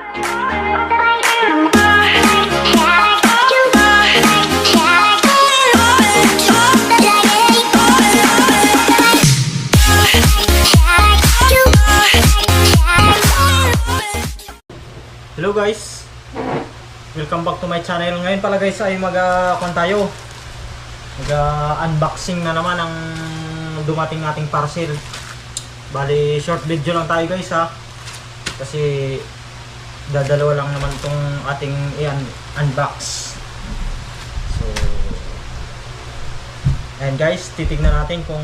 Hello guys, welcome back to my channel. Ngayon pala guys ay tayo unboxing na naman ang dumating nating parcel. Bali short video lang tayo guys ha, kasi dadalawa lang naman tong ating unbox. So ayan guys, titignan natin kung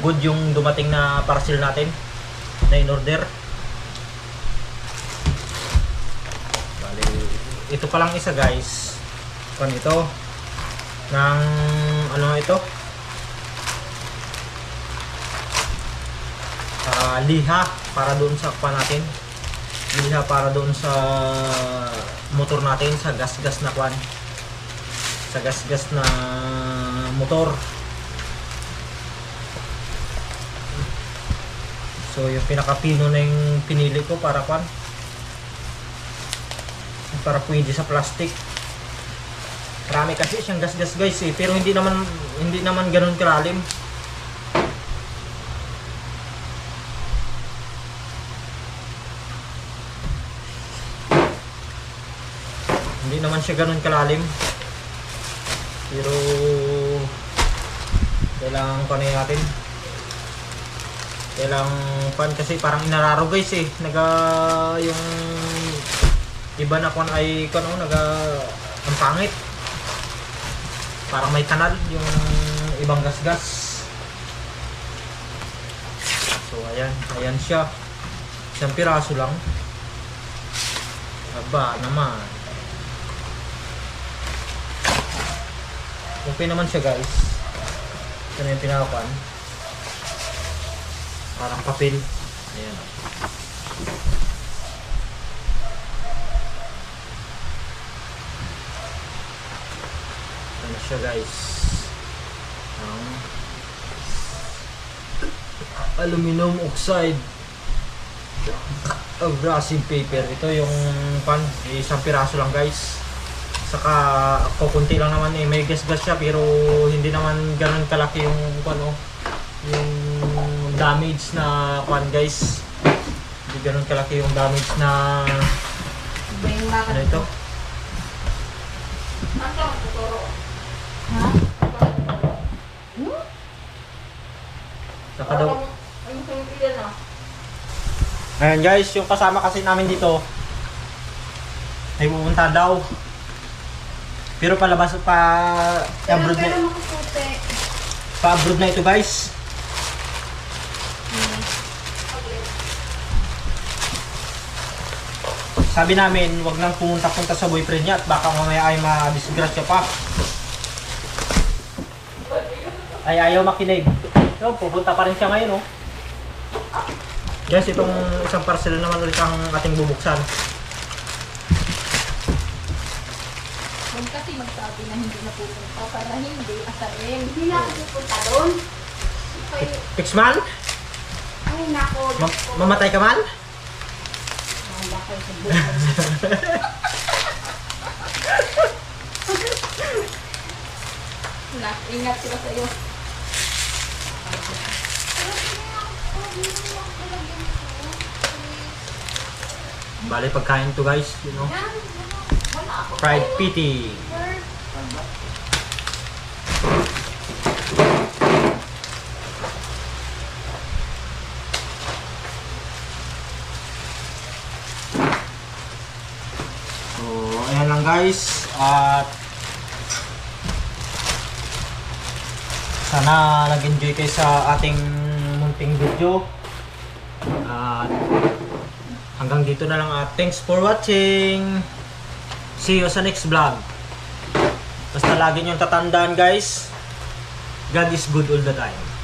good yung dumating na parcel natin na in-order. Bali, ito pa lang isa guys. Ito ng ito? Liha para doon sa natin. Liha para doon sa motor natin, sa gas-gas na sa gas-gas na motor. So yung pinaka-pino na yung pinili ko para pwede sa plastic. Marami kasi siyang gas-gas guys pero hindi naman ganoon kalalim. Hindi naman siya ganoon kalalim. Pero kailangan pa natin. Kailangan kasi parang inararo guys yung iba na ay ang pangit. Parang may kanal yung ibang gas-gas. So ayan siya. Isang piraso lang. Aba naman. Okay naman siya guys. Ito na yung pinakuan. Parang papel. Ayan. Ano siya guys? Aluminum oxide abrasive paper. Ito yung isang piraso lang guys. Saka kukunti lang naman may gas-gas siya pero hindi naman ganoon kalaki yung yung damage na guys. Hindi ganoon kalaki yung damage na ito. Saka daw. Ayan guys, yung kasama kasi namin dito ay pupunta daw. Pero palabas abroad na. Pa-abroad na ito guys. Sabi namin, wag nang pumunta-punta sa boyfriend niya at baka mamaya ay ma-disgrasya pa. Ay ayaw makinig. So, pupunta pa rin siya ngayon, oh. Guys, itong isang parcel naman ulit ang ating bubuksan. Huwag kasi magsabi na hindi na pupunta para hindi asarin. Hindi na ako pupunta doon. Pixman? Ay, nako. Mamatay ka man? Bakit sa buhay. Ingat sila sa iyo. Bali pagkain to guys, you know. Fried piti. So, ayan lang guys. At sana nag-enjoy kayo sa ating munting video. At hanggang dito na lang at thanks for watching. See you sa next vlog. Basta lagi nyo tatandaan guys, God is good all the time.